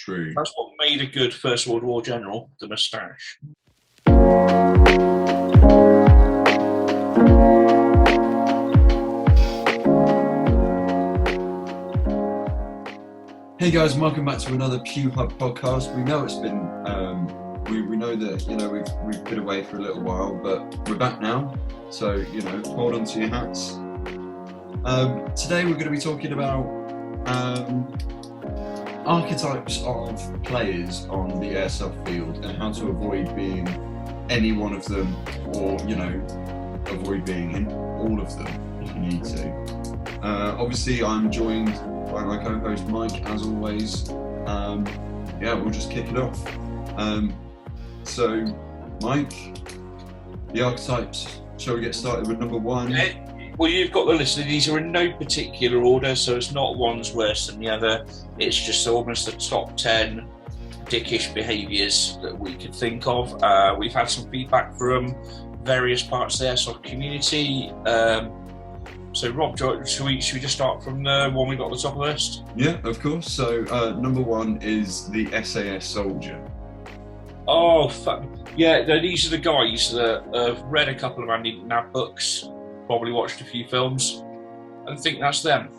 True. That's what made a good First World War general, the moustache. Hey guys, welcome back to another PewHub Podcast. We know it's been, we know that, we've been away for a little while, but we're back now. So, hold on to your hats. Today we're going to be talking about archetypes of players on the Airsoft field and how to avoid being any one of them, or, avoid being in all of them if you need to. Obviously, I'm joined by my co-host Mike, as always. We'll just kick it off. So, Mike, the archetypes. Shall we get started with number one? Well, you've got the list. These are in no particular order, so it's not one's worse than the other. It's just almost the top 10 dickish behaviours that we could think of. We've had some feedback from various parts of the Airsoft community. So, Rob, should we just start from the one we got at the top of the list? Yeah, of course. So, number one is the SAS Soldier. Oh, fuck. Yeah, these are the guys that have read a couple of Andy McNabb books, probably watched a few films, and think that's them.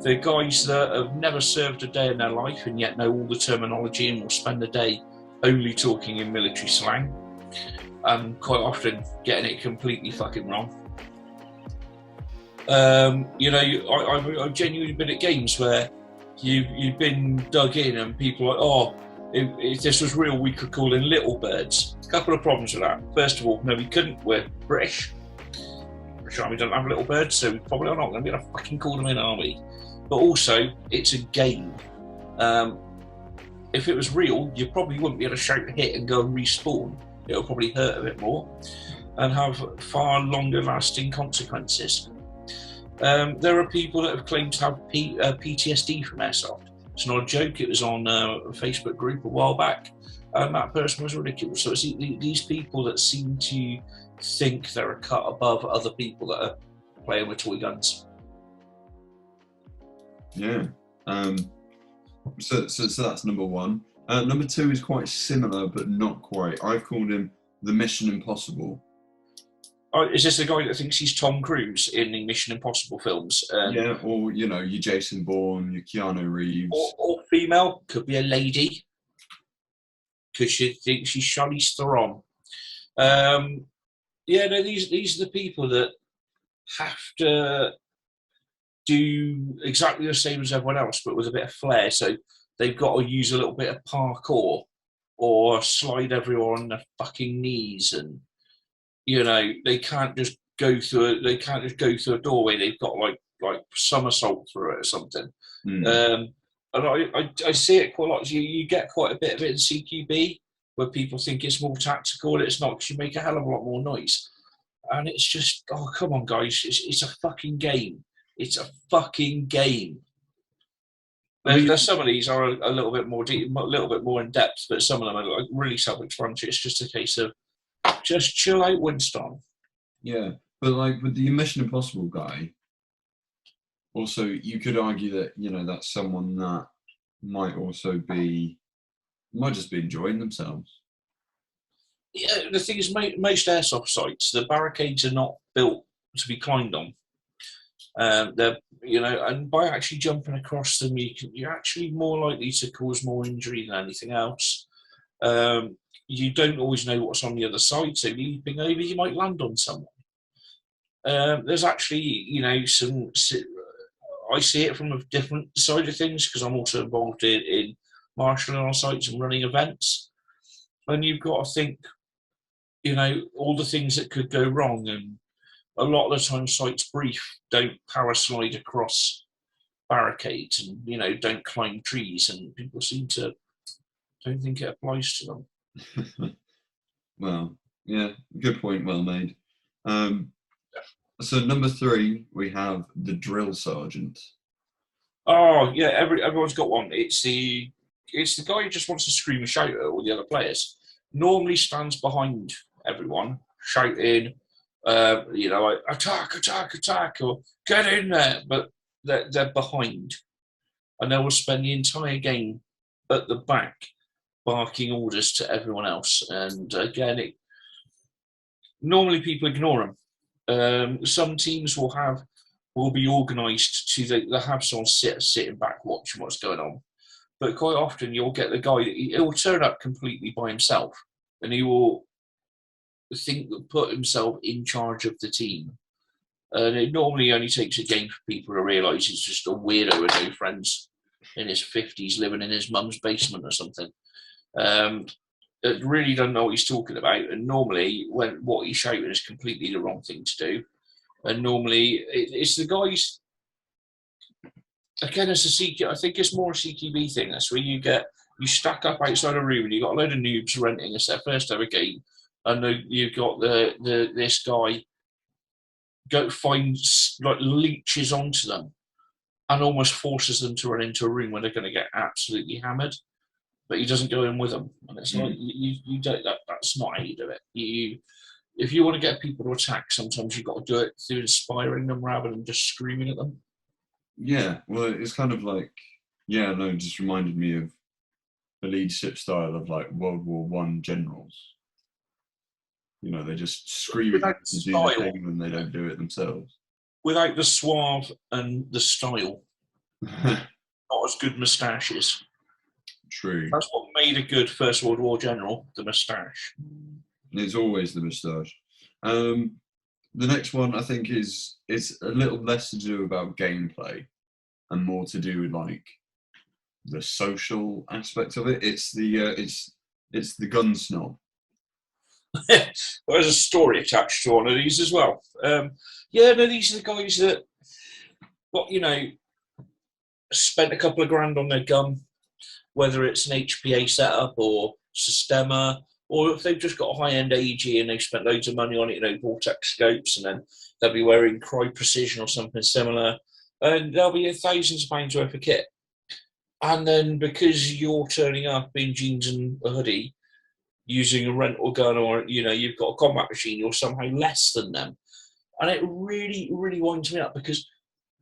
They're guys that have never served a day in their life and yet know all the terminology and will spend the day only talking in military slang, and quite often getting it completely fucking wrong. I've genuinely been at games where you've been dug in and people are like, oh, if this was real, we could call in little birds. A couple of problems with that. First of all, no, we couldn't. We're British. British Army don't have little birds, so we probably are not going to be able to fucking call them in, are we? But also, it's a game. If it was real, you probably wouldn't be able to shout hit and go and respawn. It'll probably hurt a bit more and have far longer lasting consequences. There are people that have claimed to have PTSD from Airsoft. It's not a joke. It was on a Facebook group a while back, and that person was ridiculous. So it's these people that seem to think they're a cut above other people that are playing with toy guns. Yeah. So that's number one. Number two is quite similar, but not quite. I've called him the Mission Impossible. Oh, is this the guy that thinks he's Tom Cruise in the Mission Impossible films? Yeah, or, your Jason Bourne, your Keanu Reeves. Or female, could be a lady, because she thinks she's Charlize Theron. These are the people that have to do exactly the same as everyone else, but with a bit of flair. So they've got to use a little bit of parkour or slide everyone on their fucking knees, and they can't just go through a doorway. They've got like somersault through it or something. And I see it quite a lot. You get quite a bit of it in CQB where people think it's more tactical, and it's not, because you make a hell of a lot more noise. And it's just, oh, come on, guys. It's a fucking game. It's a fucking game. There's some of these are a little bit more deep, a little bit more in depth, but some of them are like really self-explanatory. It's just a case of just chill out, Winston. Yeah, but like with the Mission Impossible guy, also you could argue that that's someone that might just be enjoying themselves. Yeah, the thing is, most airsoft sites, the barricades are not built to be climbed on. They're and by actually jumping across them, you're actually more likely to cause more injury than anything else. You don't always know what's on the other side, so leaping over, you might land on someone. There's actually, some. I see it from a different side of things because I'm also involved in marshalling on sites and running events, and you've got to think, all the things that could go wrong. And a lot of the time, sites brief don't power slide across barricades, and don't climb trees, and people seem to don't think it applies to them. Well, yeah, good point, well made. So number three, we have the drill sergeant. Oh yeah, everyone's got one. It's the guy who just wants to scream and shout at all the other players. Normally stands behind everyone, shouting, attack, attack, attack, or get in there. But they're behind, and they will spend the entire game at the back barking orders to everyone else. And again, normally people ignore them. Some teams will be organised to they'll have someone sitting back watching what's going on. But quite often you'll get the guy that he'll turn up completely by himself, and he will put himself in charge of the team. And it normally only takes a game for people to realise he's just a weirdo with no friends in his 50s living in his mum's basement or something. That really doesn't know what he's talking about. And normally what he's shouting is completely the wrong thing to do. And normally it's the guys, again, it's a CQ, I think it's more a CQB thing. That's where you stack up outside a room and you've got a load of noobs renting a first ever game. And you've got this guy finds like leeches onto them and almost forces them to run into a room where they're going to get absolutely hammered, but he doesn't go in with them. And it's like you don't. That's not how you do it. If you want to get people to attack, sometimes you've got to do it through inspiring them rather than just screaming at them. Yeah, well, it's kind of like it just reminded me of the leadership style of like World War One generals. You know, they just scream to do the thing and they don't do it themselves. Without the suave and the style. Not as good moustaches. True. That's what made a good First World War general, the moustache. It's always the moustache. The next one, I think, it's a little less to do about gameplay and more to do with like the social aspect of it. It's the Gun Snob. There's a story attached to one of these as well. These are the guys that, spent a couple of grand on their gun, whether it's an HPA setup or Systema, or if they've just got a high-end AG and they've spent loads of money on it, Vortex scopes, and then they'll be wearing Cry Precision or something similar, and there'll be thousands of pounds worth of kit. And then because you're turning up in jeans and a hoodie, using a rental gun, or you've got a combat machine, you're somehow less than them. And it really, really winds me up because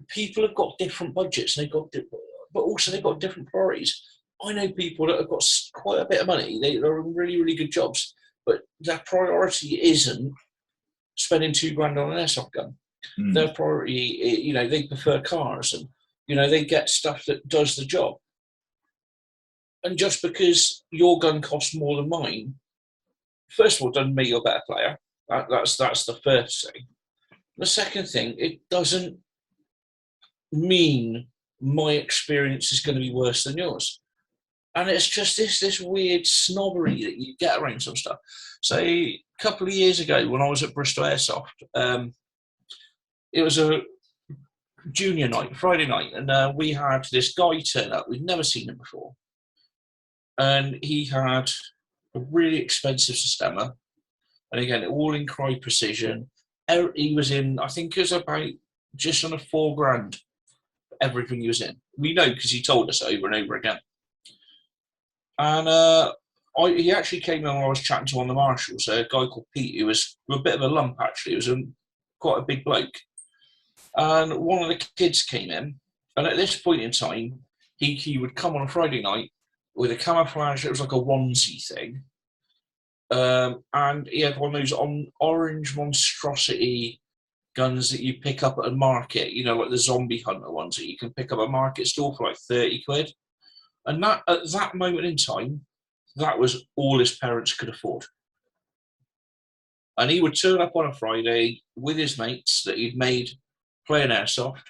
people have got different budgets and but also they've got different priorities. I know people that have got quite a bit of money, they're in really, really good jobs, but their priority isn't spending $2 grand on an airsoft gun. Their priority, they prefer cars and, they get stuff that does the job. And just because your gun costs more than mine, first of all, doesn't make you a better player. That's the first thing. The second thing, it doesn't mean my experience is going to be worse than yours. And it's just this weird snobbery that you get around some stuff. So a couple of years ago, when I was at Bristol Airsoft, it was a junior night, Friday night, and we had this guy turn up. We'd never seen him before. And he had a really expensive Systema. And again, all in Cry Precision. He was in, I think it was about just under $4 grand, everything he was in. We know because he told us over and over again. And he actually came in when I was chatting to one of the marshals, a guy called Pete, who was a bit of a lump actually. He was quite a big bloke. And one of the kids came in, and at this point in time, he would come on a Friday night with a camouflage, it was like a onesie thing. And he had one of those orange monstrosity guns that you pick up at a market, like the zombie hunter ones that you can pick up at a market store for like 30 quid. And that, at that moment in time, that was all his parents could afford. And he would turn up on a Friday with his mates that he'd made playing airsoft.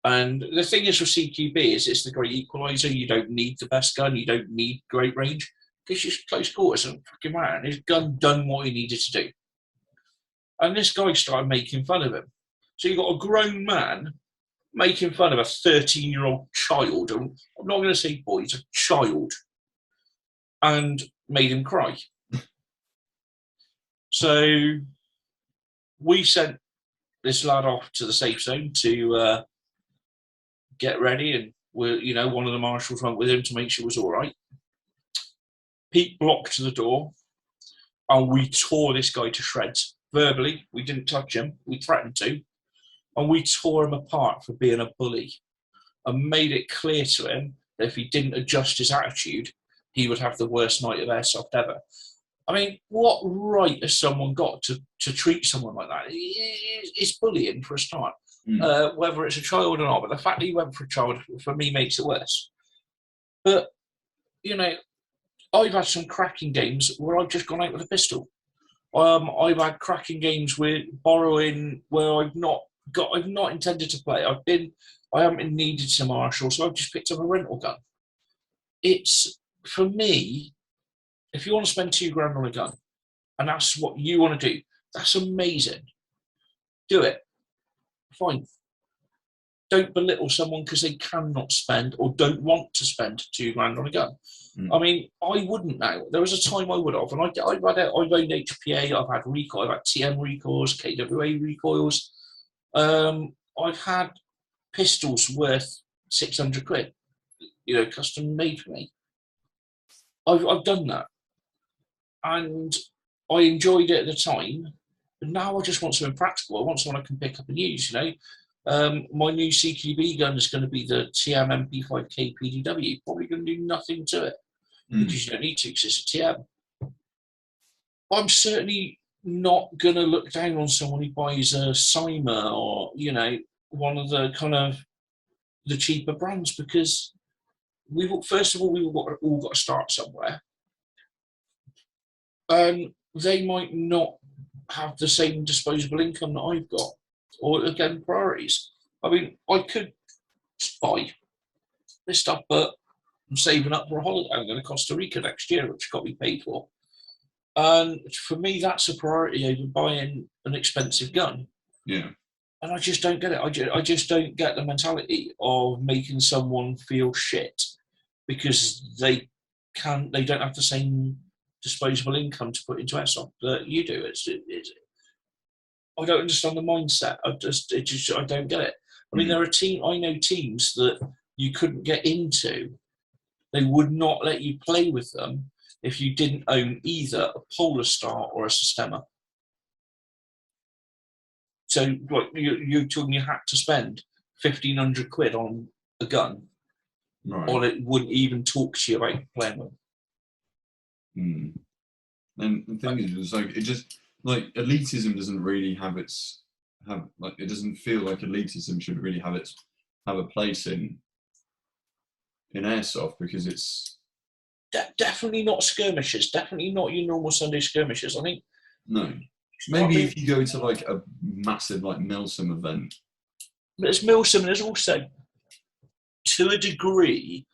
And the thing is with CQB is it's the great equaliser. You don't need the best gun. You don't need great range because you're close quarters and fucking man. His gun done what he needed to do. And this guy started making fun of him. So you got a grown man making fun of a 13-year-old child. I'm not going to say boy, he's a child. And made him cry. So we sent this lad off to the safe zone to get ready, and one of the marshals went with him to make sure it was all right. Pete blocked the door, and we tore this guy to shreds. Verbally, we didn't touch him. We threatened to, and we tore him apart for being a bully, and made it clear to him if he didn't adjust his attitude, he would have the worst night of airsoft ever. I mean, what right has someone got to treat someone like that? It's bullying for a start, whether it's a child or not. But the fact that he went for a child, for me, makes it worse. But, you know, I've had some cracking games where I've just gone out with a pistol. I've had cracking games with borrowing where I've not intended to play. I haven't been needed to marshal, so I've just picked up a rental gun. It's, for me, if you want to spend $2,000 on a gun, and that's what you want to do, that's amazing. Do it. Fine. Don't belittle someone because they cannot spend or don't want to spend $2,000 on a gun. I mean, I wouldn't now. There was a time I would have, and I've owned HPA, I've had recoil, I've had TM recoils, KWA recoils. I've had pistols worth £600, you know, custom made for me. I've done that, and I enjoyed it at the time. But now I just want something practical. I want something I can pick up and use. You know, my new CQB gun is going to be the TM MP5K PDW. Probably going to do nothing to it because you don't need to because it's a TM. I'm certainly not going to look down on someone who buys a Cyma or, you know, one of the kind of the cheaper brands, because we've all got to start somewhere. They might not have the same disposable income that I've got, or again, priorities. I mean, I could buy this stuff, but I'm saving up for a holiday. I'm going to Costa Rica next year, which got me paid for. And for me, that's a priority over buying an expensive gun. Yeah. And I just don't get it. I just don't get the mentality of making someone feel shit because they don't have the same disposable income to put into airsoft that you do. I don't understand the mindset. I don't get it. I mean, I know teams that you couldn't get into. They would not let you play with them if you didn't own either a Polar Star or a Systema. So, like, you had to spend £1,500 on a gun, right, or it wouldn't even talk to you about playing with. And the thing is, it's like, it just, like, elitism doesn't really it doesn't feel like elitism should really have a place in airsoft, because it's definitely not skirmishes. Definitely not your normal Sunday skirmishes. I think no. Maybe if you go to like a massive like Milsim event. But it's Milsim, and there's also, to a degree,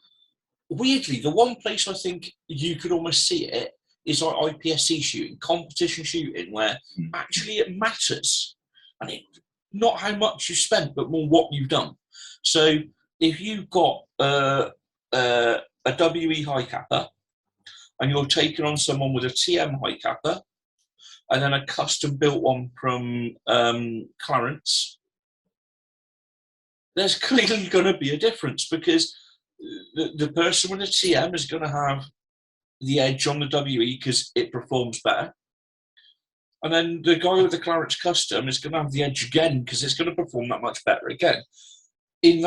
weirdly, the one place I think you could almost see it is like IPSC shooting, competition shooting, where actually it matters. And not how much you spent, but more what you've done. So if you've got a WE high capper and you're taking on someone with a TM high capper and then a custom built one from Clarence, there's clearly going to be a difference, because the person with a TM is going to have the edge on the WE because it performs better. And then the guy with the Clarence Custom is going to have the edge again because it's going to perform that much better again. If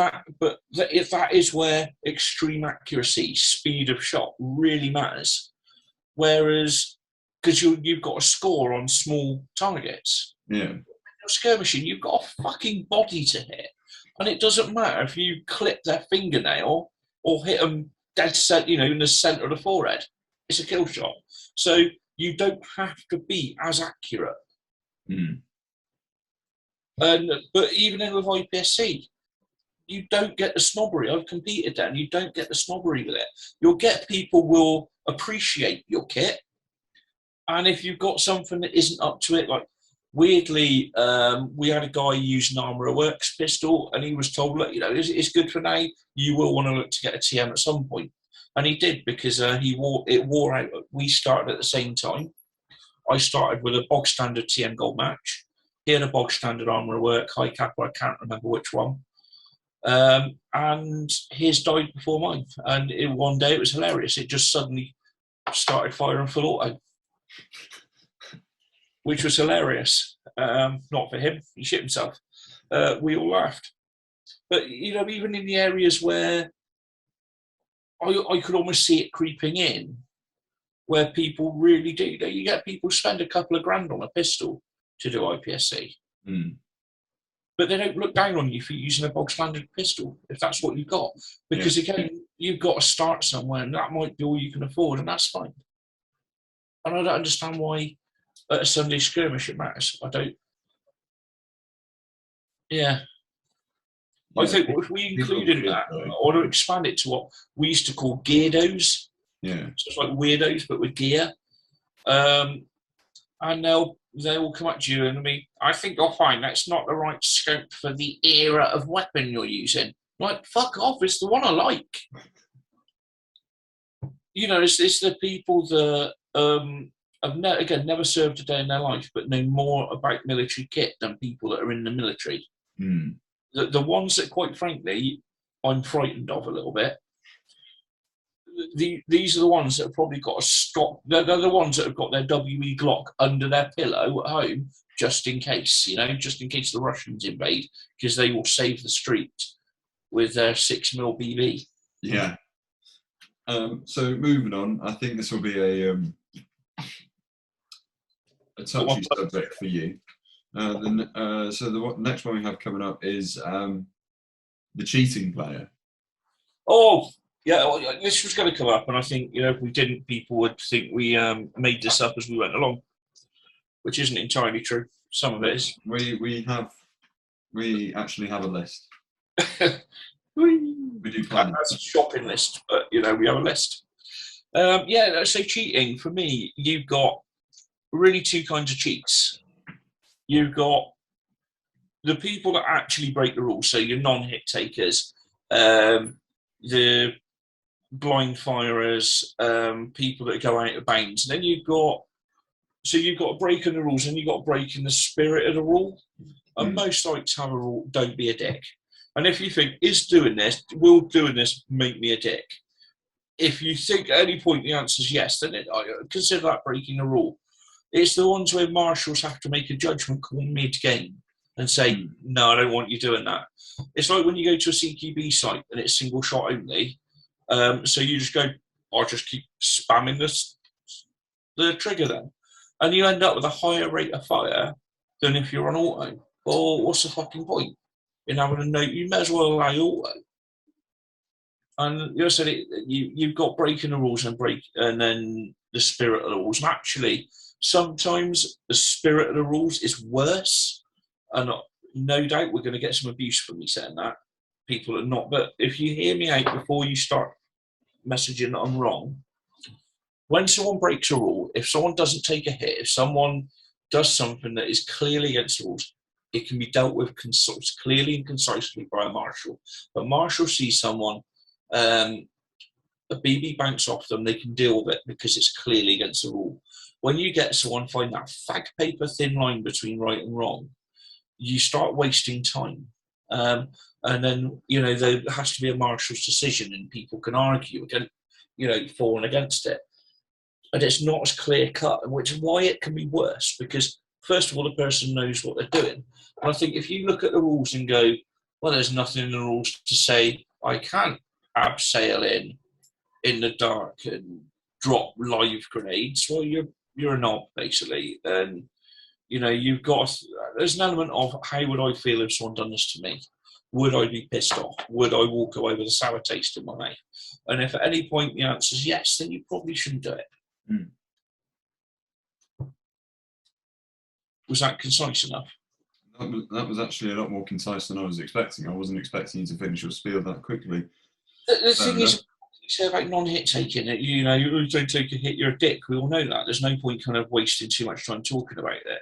that is where extreme accuracy, speed of shot really matters. Whereas, because you've got a score on small targets. Yeah. When you're skirmishing, you've got a fucking body to hit. And it doesn't matter if you clip their fingernail or hit them dead set, in the centre of the forehead. It's a kill shot. So you don't have to be as accurate. But even then with IPSC, you don't get the snobbery. I've competed there, and you don't get the snobbery with it. You'll get people will appreciate your kit. And if you've got something that isn't up to it, like weirdly, we had a guy use an Armourer Works pistol, and he was told, look, it's good for now. You will want to look to get a TM at some point. And he did, because it wore out. We started at the same time. I started with a bog standard TM Gold match. He had a bog standard Armourer Work, high capper, I can't remember which one. And his died before mine. And one day it was hilarious. It just suddenly started firing full auto, which was hilarious. Not for him, he shit himself. We all laughed. But, even in the areas where I could almost see it creeping in, where people really do. You get people spend a couple of grand on a pistol to do IPSC, but they don't look down on you for using a bog standard pistol if that's what you've got. Because again, you've got to start somewhere, and that might be all you can afford, and that's fine. And I don't understand why at a Sunday skirmish it matters. I don't. Yeah. I think if we include in that, I want to expand it to what we used to call geardos. Yeah. So it's like weirdos, but with gear. And they'll come at you and I think you'll find that's not the right scope for the era of weapon you're using. Like, fuck off, it's the one I like. It's the people that have never served a day in their life, but know more about military kit than people that are in the military. The ones that, quite frankly, I'm frightened of a little bit. These are the ones that have probably got a stock. They're the ones that have got their WE Glock under their pillow at home, just in case, just in case the Russians invade, because they will save the street with their 6mm BB. Yeah. So moving on, I think this will be a touchy subject for you. So the next one we have coming up is the cheating player. Oh, yeah, well, this was going to come up, and I think, if we didn't, people would think we made this up as we went along, which isn't entirely true. Some of it is. We actually have a list. We do plan. That's a shopping list, but, we have a list. So cheating, for me, you've got really two kinds of cheats. You've got the people that actually break the rules, so your non-hit takers, the blind firers, people that go out of bounds. And then you've got breaking the rules, and you've got breaking the spirit of the rule. And most sites have a rule: don't be a dick. And if you think, will doing this make me a dick? If you think at any point the answer is yes, then I consider that breaking the rule. It's the ones where marshals have to make a judgment call mid-game and say, no, I don't want you doing that. It's like when you go to a CQB site and it's single shot only. So you just go, I'll just keep spamming the trigger then. And you end up with a higher rate of fire than if you're on auto. Well, what's the fucking point in having a note? You may as well allow auto. And you've got breaking the rules and then the spirit of the rules. And actually, sometimes the spirit of the rules is worse. And no doubt we're going to get some abuse from me saying that. People are not. But if you hear me out before you start messaging that I'm wrong, when someone breaks a rule, if someone doesn't take a hit, if someone does something that is clearly against the rules, it can be dealt with clearly and concisely by a marshal. But marshal sees someone, a BB bounce off them, they can deal with it because it's clearly against the rule. When you get someone find that fag paper thin line between right and wrong, you start wasting time. And then, there has to be a marshal's decision, and people can argue against, for and against it. And it's not as clear cut, which is why it can be worse, because first of all, the person knows what they're doing. And I think if you look at the rules and go, well, there's nothing in the rules to say I can't abseil in the dark and drop live grenades, well, you're a knob, basically. And, there's an element of how would I feel if someone done this to me? Would I be pissed off? Would I walk away with a sour taste in my mouth? And if at any point the answer is yes, then you probably shouldn't do it. Was that concise enough? That was actually a lot more concise than I was expecting. I wasn't expecting you to finish your spiel that quickly. The thing is, you say about non-hit taking, you don't take a hit, you're a dick. We all know that. There's no point kind of wasting too much time talking about it.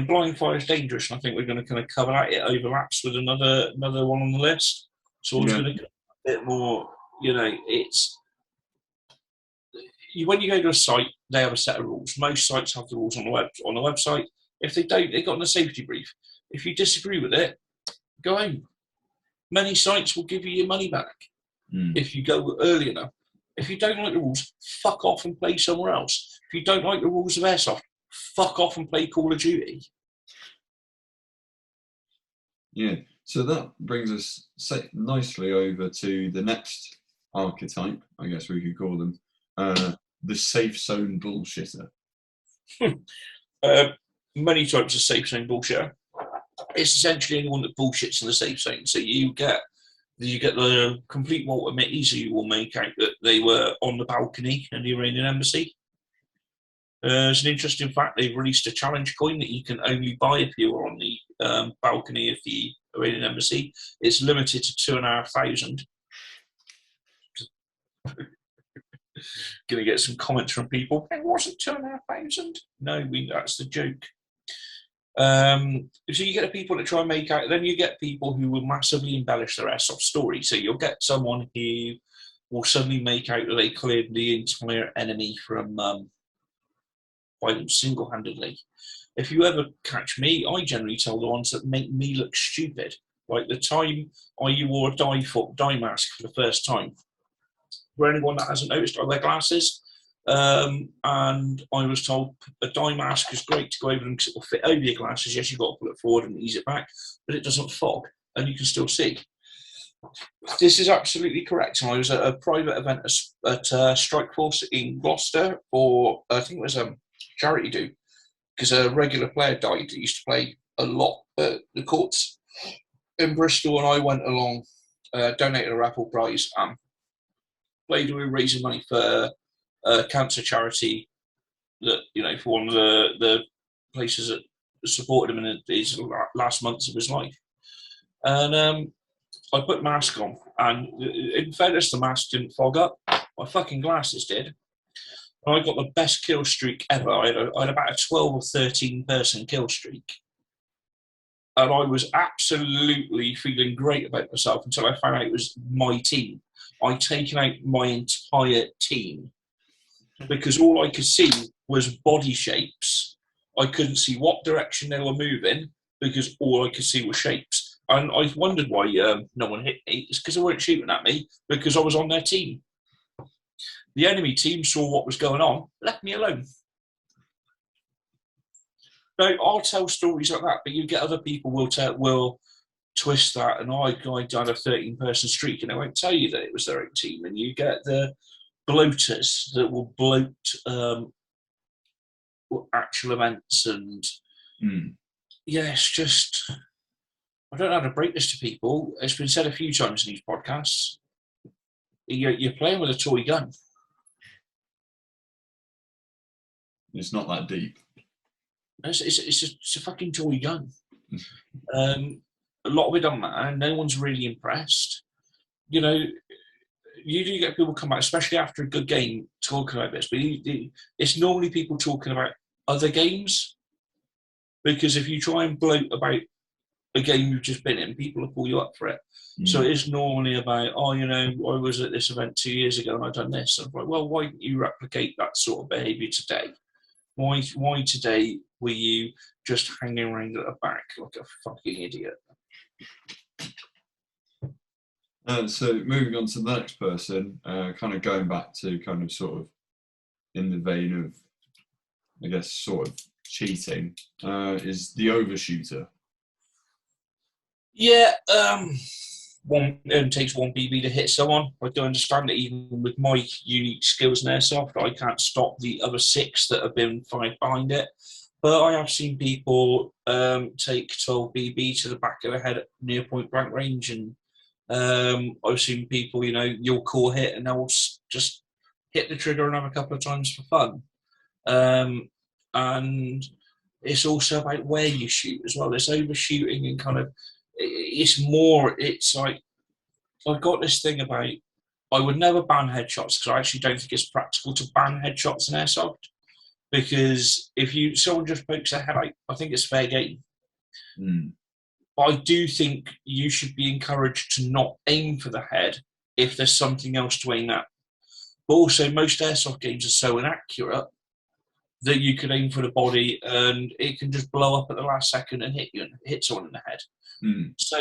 Blind fire is dangerous, and I think we're going to kind of cover that. It overlaps with another one on the list. So I was going to go a bit more, it's... When you go to a site, they have a set of rules. Most sites have the rules on the website. If they don't, they got in a safety brief. If you disagree with it, go home. Many sites will give you your money back if you go early enough. If you don't like the rules, fuck off and play somewhere else. If you don't like the rules of Airsoft, fuck off and play Call of Duty. Yeah, so that brings us nicely over to the next archetype, I guess we could call them, the Safezone Bullshitter. Many types of Safezone Bullshitter. It's essentially anyone that bullshits in the safe zone. So you get the complete Walter Mitties who will make out that they were on the balcony in the Iranian embassy. It's an interesting fact. They've released a challenge coin that you can only buy if you are on the balcony of the Iranian embassy. It's limited to 2,500. Going to get some comments from people. It wasn't 2,500. No, that's the joke. So you get the people that try and make out, then you get people who will massively embellish their airsoft story. So you'll get someone who will suddenly make out that they cleared the entire enemy from by them single-handedly. If you ever catch me, I generally tell the ones that make me look stupid. Like the time I wore a dye mask for the first time. For anyone that hasn't noticed, I wear glasses. And I was told a dye mask is great to go over them because it will fit over your glasses. Yes, you've got to pull it forward and ease it back, but it doesn't fog and you can still see. This is absolutely correct. And I was at a private event at Strike Force in Gloucester, or I think it was a charity do, because a regular player died that used to play a lot at the courts in Bristol, and I went along, donated a raffle prize, played with raising money for a cancer charity that, for one of the places that supported him in his last months of his life. And I put mask on, and in fairness, the mask didn't fog up. My fucking glasses did. And I got the best kill streak ever. I had about a 12 or 13 person kill streak. And I was absolutely feeling great about myself until I found out it was my team. I'd taken out my entire team because all I could see was body shapes. I couldn't see what direction they were moving because all I could see was shapes. And I wondered why no one hit me. It's because they weren't shooting at me because I was on their team. The enemy team saw what was going on, left me alone. Now, I'll tell stories like that, but you get other people will twist that, and I done a 13-person streak, and they won't tell you that it was their own team. And you get the bloaters that will bloat actual events, and yeah, it's just, I don't know how to break this to people. It's been said a few times in these podcasts. You're playing with a toy gun. It's not that deep. It's a fucking toy gun. A lot of it don't matter. No one's really impressed. You do get people come out, especially after a good game, talking about this. But it's normally people talking about other games, because if you try and gloat about a game you've just been in, people will pull you up for it. So it is normally about, I was at this event 2 years ago and I've done this. I'm like, well, why didn't you replicate that sort of behaviour today? Why today were you just hanging around at the back like a fucking idiot? So moving on to the next person, kind of going back to kind of sort of in the vein of, I guess, sort of cheating, is the Overshooter. Yeah, it takes one BB to hit someone. I do understand that even with my unique skills in Airsoft, I can't stop the other 6 that have been fired behind it. But I have seen people take 12 BB to the back of the head at near point blank range, and I've seen people, you'll call hit and they'll just hit the trigger another couple of times for fun. And it's also about where you shoot as well. There's overshooting and kind of, it's like, I've got this thing about, I would never ban headshots because I actually don't think it's practical to ban headshots in Airsoft, because if someone just pokes their head out, I think it's fair game. But I do think you should be encouraged to not aim for the head if there's something else to aim at. But also, most Airsoft games are so inaccurate that you can aim for the body and it can just blow up at the last second and hit someone in the head. So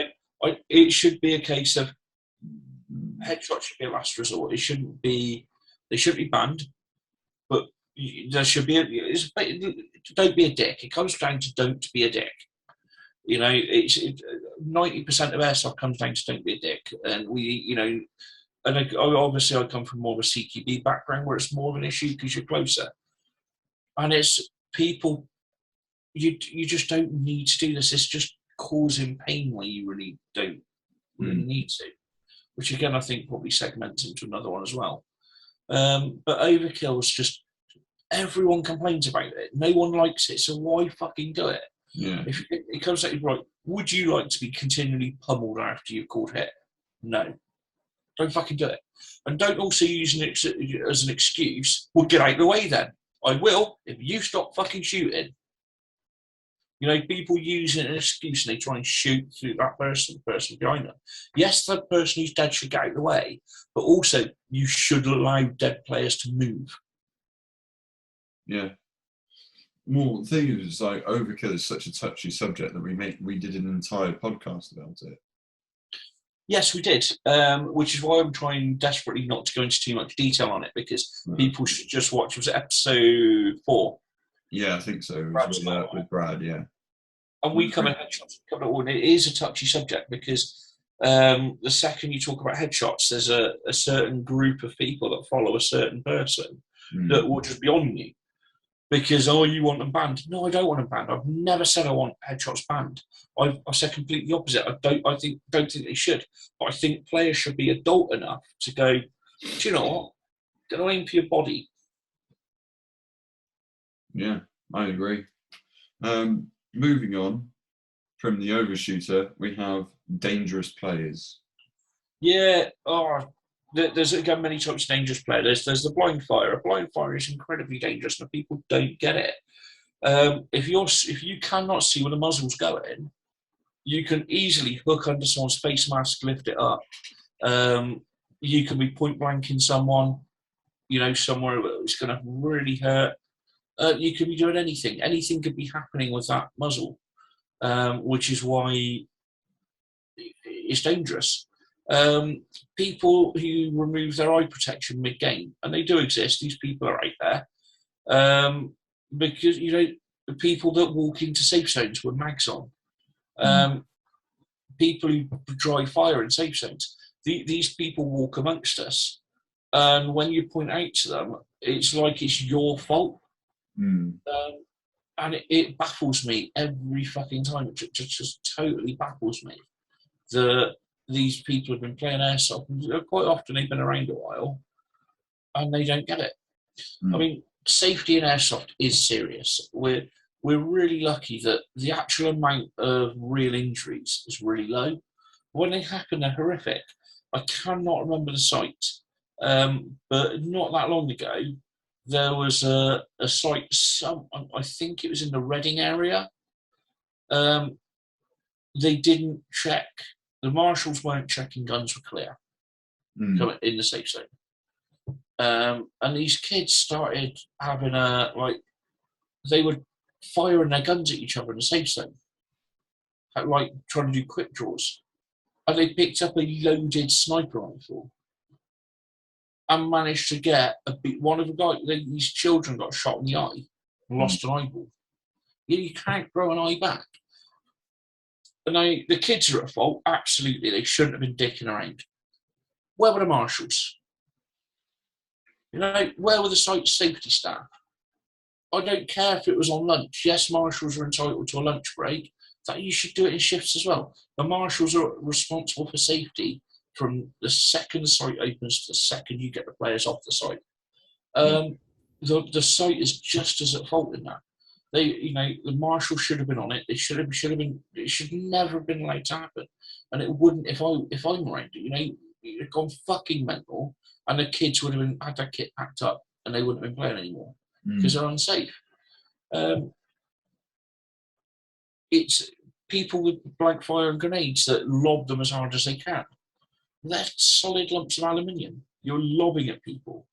it should be a case of headshots should be a last resort. They shouldn't be banned, but there should be don't be a dick. It comes down to don't be a dick. 90% of Airsoft comes down to don't be a dick, and and obviously I come from more of a CQB background where it's more of an issue because you're closer. And it's people, you just don't need to do this. It's just causing pain where you really don't really need to. Which again, I think probably segments into another one as well. But overkill is just, everyone complains about it. No one likes it, so why fucking do it? Yeah. If it comes at you right, would you like to be continually pummeled after you've called hit? No. Don't fucking do it. And don't also use it as an excuse. Well, get out of the way then. I will if you stop fucking shooting. You know, people use it as an excuse and they try and shoot through that person behind them. Yes, the person who's dead should get out of the way, but also you should allow dead players to move. Yeah. Well, the thing is, like, overkill is such a touchy subject that we did an entire podcast about it. Yes, we did, which is why I'm trying desperately not to go into too much detail on it, because people should just watch. Was it episode 4? Yeah, I think so. With Brad, yeah. And we cover headshots. And it is a touchy subject because the second you talk about headshots, there's a certain group of people that follow a certain person that will just be on you. Because, you want them banned. No, I don't want them banned. I've never said I want headshots banned. I said completely the opposite. I don't think they should. But I think players should be adult enough to go, do you know what? Don't aim for your body. Yeah, I agree. Moving on from the Overshooter, we have dangerous players. Yeah, there's again many types of dangerous players. There's the blind fire. A blind fire is incredibly dangerous, and people don't get it. If you cannot see where the muzzle's going, you can easily hook under someone's face mask, lift it up. You can be point blanking someone, somewhere it's going to really hurt. You could be doing anything. Anything could be happening with that muzzle, which is why it's dangerous. People who remove their eye protection mid-game, and they do exist, these people are out there, because, the people that walk into safe zones with mags on, people who drive fire in safe zones, these people walk amongst us, and when you point out to them, it's like it's your fault. And it baffles me every fucking time. It just totally baffles me that these people have been playing airsoft, and quite often they've been around a while, and they don't get it. I mean, safety in airsoft is serious. We're really lucky that the actual amount of real injuries is really low. When they happen, they're horrific. I cannot remember the site, but not that long ago, there was a site, I think it was in the Reading area. They didn't check. The marshals weren't checking guns were clear in the safe zone. And these kids started having they were firing their guns at each other in the safe zone, trying to do quick draws. And they picked up a loaded sniper rifle and managed to get one of the guys. These children got shot in the eye and lost an eyeball. You can't grow an eye back. And the kids are at fault. Absolutely, they shouldn't have been dicking around. Where were the marshals? Where were the site safety staff? I don't care if it was on lunch. Yes, marshals are entitled to a lunch break. That you should do it in shifts as well. The marshals are responsible for safety from the second the site opens to the second you get the players off the site. The site is just as at fault in that. The marshal should have been on it. It should been. It should never have been allowed to happen. And it wouldn't if I'm around it. You'd have gone fucking mental, and the kids would have had their kit packed up, and they wouldn't have been playing anymore because they're unsafe. It's people with blank fire and grenades that lob them as hard as they can. They're solid lumps of aluminium. You're lobbing at people.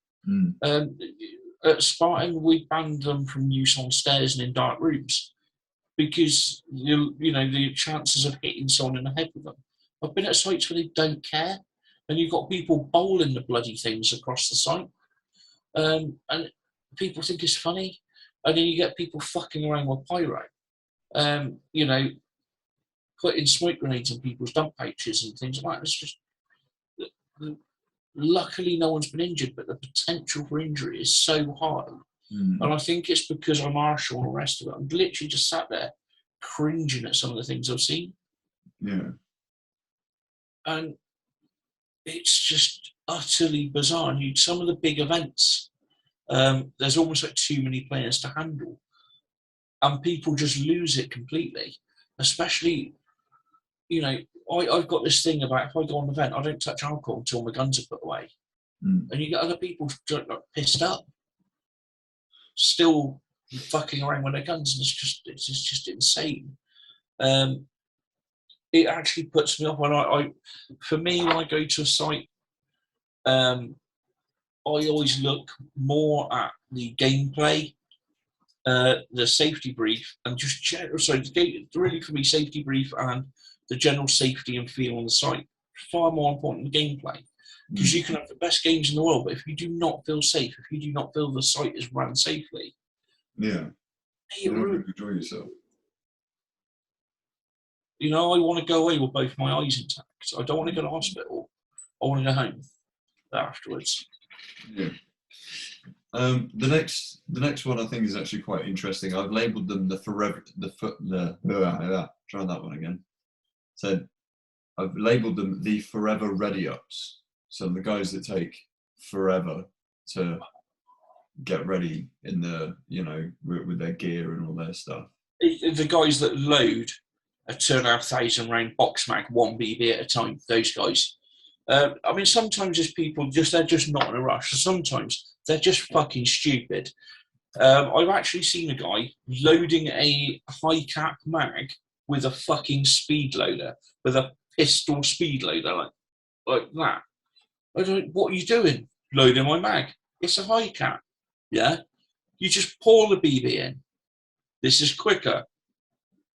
At Spartan, we banned them from use on stairs and in dark rooms because the chances of hitting someone in the head with them. I've been at sites where they don't care, and you've got people bowling the bloody things across the site, and people think it's funny, and then you get people fucking around with pyro, putting smoke grenades in people's dump pouches and things like that. It's just luckily no one's been injured, but the potential for injury is so high. And I think it's because I'm martial and all the rest of it. I'm literally just sat there cringing at some of the things I've seen. Yeah. And it's just utterly bizarre. And some of the big events, there's almost like too many players to handle. And people just lose it completely. Especially, you know, I've got this thing about if I go on an event, I don't touch alcohol until my guns are put away. And you get other people like pissed up, still fucking around with their guns, and it's just insane. It actually puts me off. When for me, when I go to a site, I always look more at the gameplay, the safety brief, and just general. So really, for me, safety brief and the general safety and feel on the site far more important than gameplay. Because you can have the best games in the world, but if you do not feel safe, if you do not feel the site is run safely, you're not going to enjoy yourself. You know, I want to go away with both my eyes intact. I don't want to go to hospital. I want to go home afterwards. Yeah. The next one I think is actually quite interesting. I've labelled them try that one again. So I've labelled them the forever ready ups. So the guys that take forever to get ready in the, you know, with their gear and all their stuff. The guys that load a 2,500 round box mag 1 BB at a time, those guys. I mean, sometimes it's people they're just not in a rush. Sometimes they're just fucking stupid. I've actually seen a guy loading a high cap mag with a fucking speed loader, with a pistol speed loader, like that. What are you doing? Loading my mag. It's a high cap. Yeah? You just pour the BB in. This is quicker.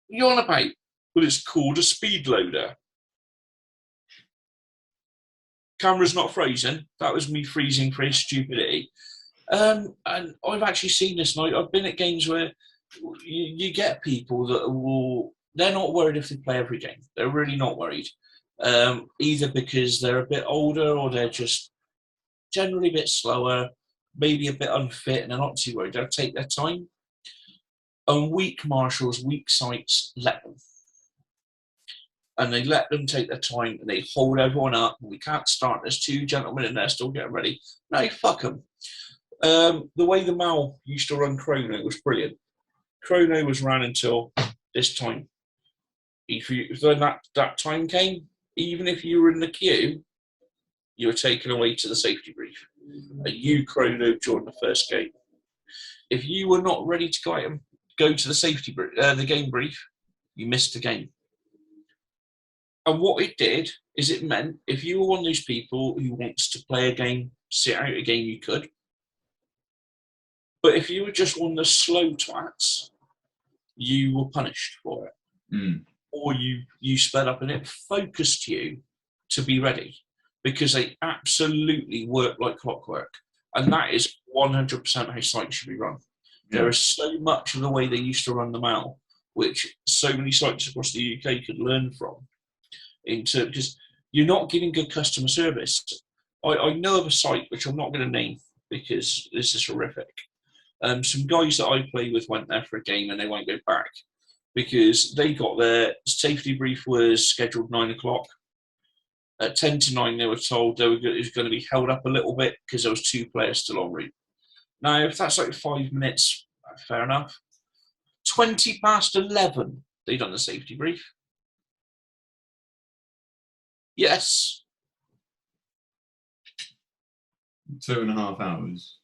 You're on about, well, it's called a speed loader. Camera's not frozen. That was me freezing for his stupidity. And I've actually seen this, and I've been at games where you get people that they're not worried if they play every game. They're really not worried. Either because they're a bit older or they're just generally a bit slower, maybe a bit unfit, and they're not too worried. They'll take their time. And weak marshals, weak sites, let them. And they let them take their time, and they hold everyone up. We can't start. There's 2 gentlemen in there still getting ready. No, fuck them. The way the Mal used to run Chrono was brilliant. Chrono was ran until this time. When that time came, even if you were in the queue, you were taken away to the safety brief. And you Chrono during the first game. If you were not ready to go to the safety brief, the game brief, you missed the game. And what it did is it meant if you were one of those people who wants to play a game, sit out a game, you could. But if you were just one of the slow twats, you were punished for it. Or you sped up, and it focused you to be ready, because they absolutely work like clockwork. And that is 100% how sites should be run. Yeah. There is so much of the way they used to run them out, which so many sites across the UK could learn from. Because you're not giving good customer service. I know of a site, which I'm not going to name because this is horrific. Some guys that I play with went there for a game and they won't go back because they got their safety brief was scheduled 9 o'clock. At 10 to 9, they were told it was going to be held up a little bit because there was 2 players still en route. Now, if that's like 5 minutes, fair enough. 20 past 11, they done the safety brief. Yes. 2.5 hours.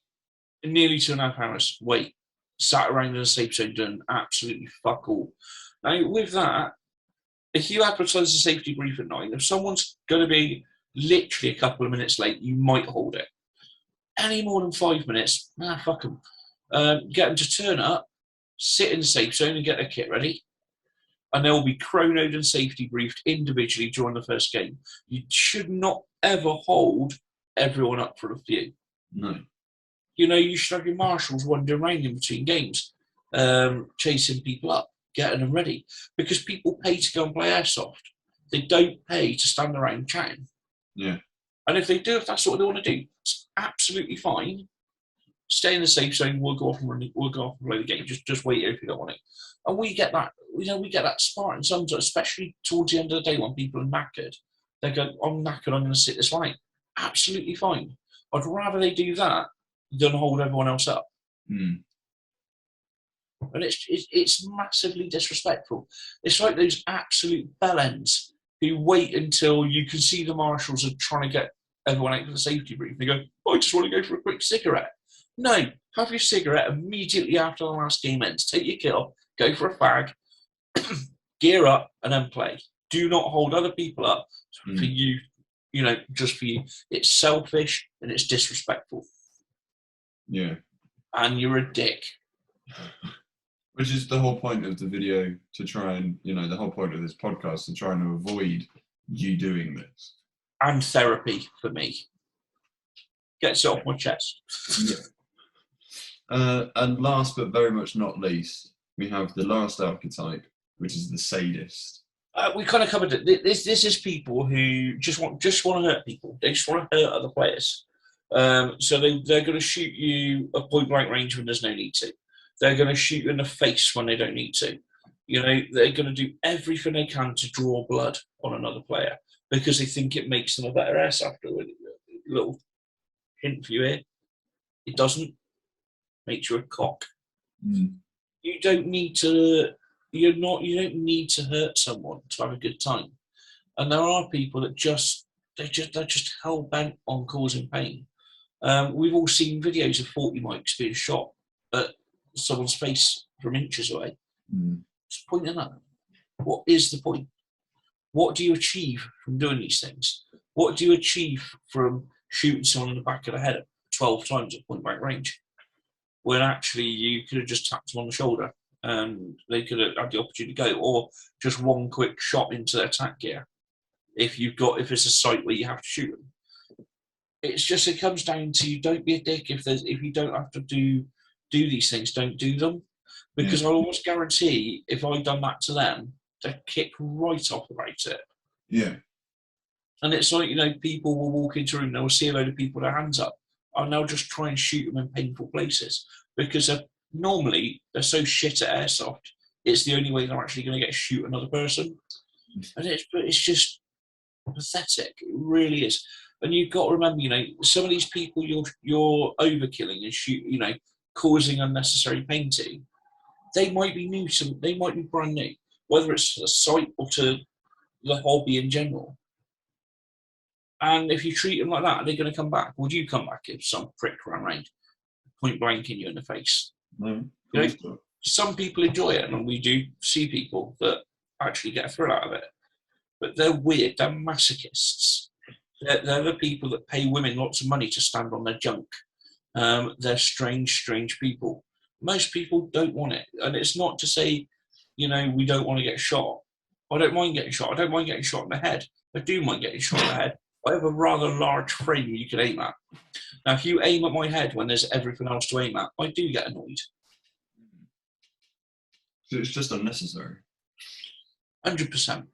Nearly 2.5 hours. Wait. Sat around in a safe zone doing absolutely fuck all. Now, with that, if you advertise a safety brief at 9, if someone's going to be literally a couple of minutes late, you might hold it. Any more than 5 minutes, fuck them. Get them to turn up, sit in the safe zone and get their kit ready. And they'll be chronoed and safety briefed individually during the first game. You should not ever hold everyone up for a few. No. You know, you should have your marshals wandering around in between games, chasing people up, getting them ready. Because people pay to go and play Airsoft. They don't pay to stand around chatting. Yeah. And if they do, if that's what they want to do, it's absolutely fine. Stay in the safe zone. We'll go off and play the game. Just wait here if you don't want it. And we get that. We get that spark. And sometimes, especially towards the end of the day when people are knackered, they go, "I'm knackered. I'm going to sit this one out." Absolutely fine. I'd rather they do that than hold everyone else up. Mm. And it's massively disrespectful. It's like those absolute bellends who wait until you can see the marshals are trying to get everyone out for the safety brief. They go, "I just want to go for a quick cigarette." No, have your cigarette immediately after the last game ends. Take your kit off, go for a fag, gear up, and then play. Do not hold other people up for you, just for you. It's selfish and it's disrespectful. Yeah. And you're a dick. Which is the whole point of the video, to try and, the whole point of this podcast, to try and avoid you doing this. And therapy for me. Gets it off my chest. Yeah. And last but very much not least, we have the last archetype, which is the sadist. We kind of covered it. This is people who just want to hurt people. They just want to hurt other players. So they're going to shoot you at point blank range when there's no need to. They're going to shoot you in the face when they don't need to. They're going to do everything they can to draw blood on another player because they think it makes them a better airsoft. A little hint for you here: it doesn't. Makes you a cock. Mm. You don't need to. You don't need to hurt someone to have a good time. And there are people that they're just hell bent on causing pain. We've all seen videos of 40 mics being shot at someone's face from inches away. Mm. What's the point in that? What is the point? What do you achieve from doing these things? What do you achieve from shooting someone in the back of the head 12 times at point blank range? When actually you could have just tapped them on the shoulder and they could have had the opportunity to go, or just one quick shot into their attack gear. If it's a site where you have to shoot them, it comes down to, don't be a dick. If you don't have to do these things, don't do them, because I almost guarantee if I'd done that to them, they'd kick right off about it. Yeah. And it's like, people will walk into a room, they'll see a load of people with their hands up, and they'll just try and shoot them in painful places because normally they're so shit at airsoft. It's the only way they're actually going to get to shoot another person, and it's just pathetic. It really is. And you've got to remember, some of these people you're overkilling and shoot, causing unnecessary pain to. They might be new. They might be brand new, whether it's to the site or to the hobby in general. And if you treat them like that, are they going to come back? Would you come back if some prick ran around point blanking you in the face? No. Some people enjoy it, and we do see people that actually get a thrill out of it. But they're weird. They're masochists. They're the people that pay women lots of money to stand on their junk. They're strange people. Most people don't want it. And it's not to say, we don't want to get shot. I don't mind getting shot. I don't mind getting shot in the head. I do mind getting shot in the head. I have a rather large frame you can aim at. Now, if you aim at my head when there's everything else to aim at, I do get annoyed. So it's just unnecessary. 100%.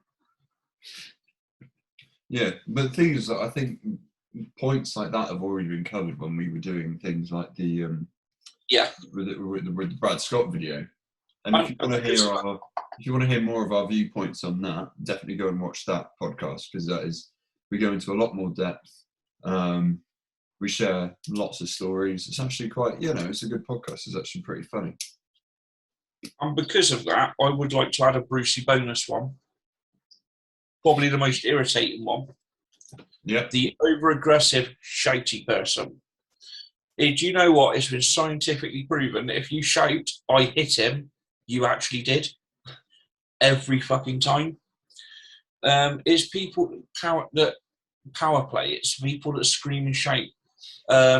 Yeah, but the thing is that I think points like that have already been covered when we were doing things like the with the Brad Scott video. And if you want to hear more of our viewpoints on that, definitely go and watch that podcast, because we go into a lot more depth. We share lots of stories. It's actually quite, it's a good podcast. It's actually pretty funny. And because of that, I would like to add a Brucey bonus one. Probably the most irritating one. Yeah. The over-aggressive, shouty person. Do you know what? It's been scientifically proven that if you shout, "I hit him," you actually did. Every fucking time. It's people that power play. It's people that scream and shout.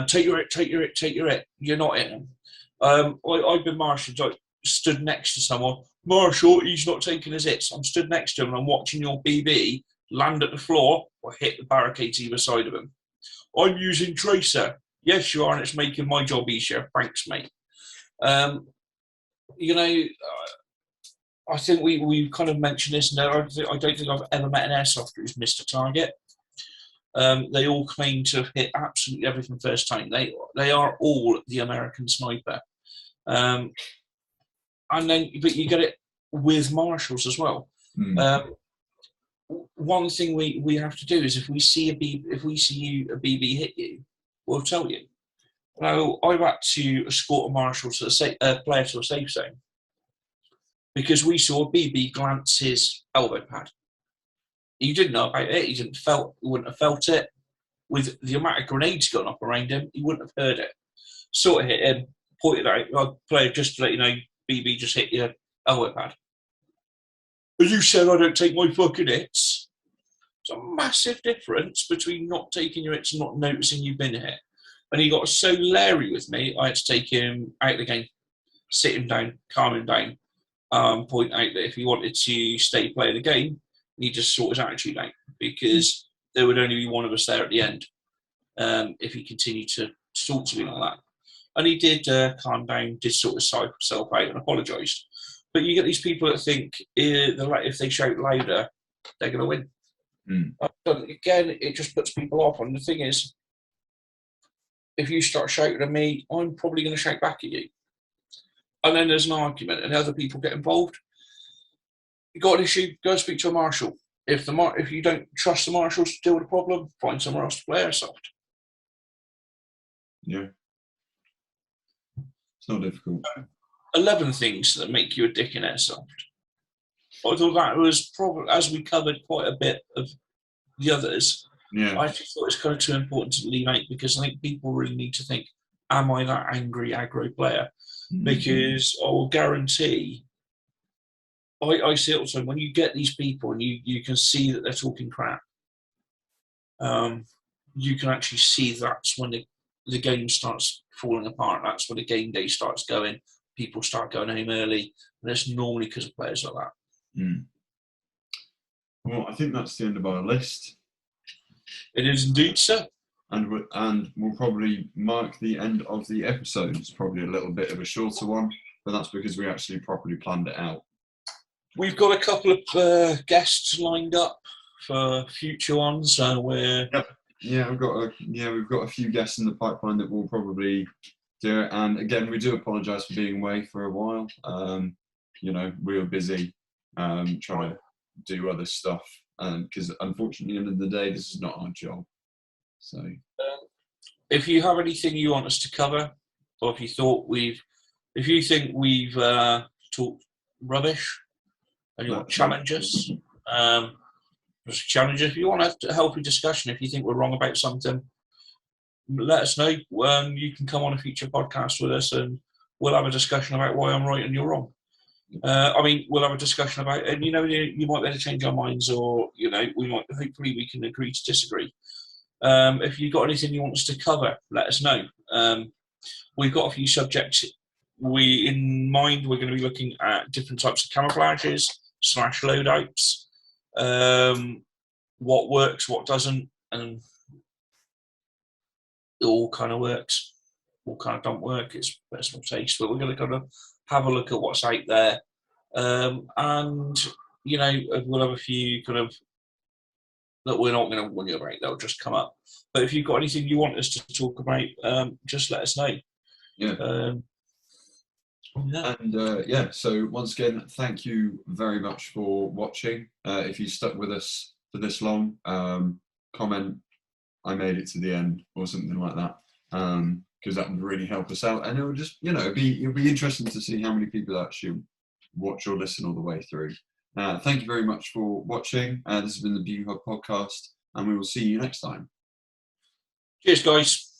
Take your it. You're not hitting them. I've been marshaled. I stood next to someone. "Marshal, he's not taking his hits." I'm stood next to him and I'm watching your BB land at the floor or hit the barricades either side of him. "I'm using tracer." "Yes, you are, and it's making my job easier." "Thanks, mate." I think we've kind of mentioned this. No, I don't think I've ever met an airsoft who's missed a target. They all claim to have hit absolutely everything first time. They are all the American sniper. And then, but you get it with marshals as well. One thing we have to do is if we see a BB hit you, we'll tell you. Now, I've had to escort a marshal to a player to a safe zone because we saw a BB glance his elbow pad. He didn't know about it. He wouldn't have felt it. With the amount of grenades going up around him, he wouldn't have heard it. Sort of hit him, pointed out, player, just to let you know, BB just hit your elbow pad. But you said I don't take my fucking hits. It's a massive difference between not taking your hits and not noticing you've been hit. And he got so leery with me, I had to take him out of the game, sit him down, calm him down, point out that if he wanted to stay playing the game, he just sort his attitude out because there would only be one of us there at the end if he continued to talk to me like that. And he did calm down, did sort himself out and apologised. But you get these people that think if they shout louder, they're going to win. Again, it just puts people off. And the thing is, if you start shouting at me, I'm probably going to shout back at you. And then there's an argument and other people get involved. You got an issue, go and speak to a marshal. If you don't trust the marshals to deal with the problem, find somewhere else to play Airsoft. Yeah. It's not difficult. 11 things that make you a dick in Airsoft. I thought that was probably, as we covered quite a bit of the others, I actually thought it's kind of too important to leave out because I think people really need to think, am I that angry aggro player? Because I will guarantee, I see it also, when you get these people and you can see that they're talking crap, you can actually see that's when the game starts falling apart. That's when the game day starts going. People start going home early, and it's normally because of players like that. Well, I think that's the end of our list. It is indeed, sir. And we'll probably mark the end of the episode. It's probably a little bit of a shorter one, but that's because we actually properly planned it out. We've got a couple of guests lined up for future ones. We've got a few guests in the pipeline that will probably do it. And again, we do apologise for being away for a while. We were busy trying to do other stuff because unfortunately, at the end of the day, this is not our job. So, if you have anything you want us to cover, or if you think we've talked rubbish, and you want to challenge us, if you want to have a healthy discussion, if you think we're wrong about something, let us know. You can come on a future podcast with us, and we'll have a discussion about why I'm right and you're wrong. We'll have a discussion about, and you might be able to change our minds, or hopefully we can agree to disagree. If you've got anything you want us to cover, let us know. We've got a few subjects in mind. We're going to be looking at different types of camouflages / loadouts, what works, what doesn't, and it all kind of works, all kind of don't work. It's personal taste, but we're going to kind of have a look at what's out there, and we'll have a few kind of that we're not going to warn you about. They'll just come up. But if you've got anything you want us to talk about, just let us know. Yeah. So once again, thank you very much for watching. If you stuck with us for this long, comment, I made it to the end, or something like that, because that would really help us out. And it would just, it'll be interesting to see how many people actually watch or listen all the way through. Thank you very much for watching. This has been the PewHub Podcast, and we will see you next time. Cheers, guys.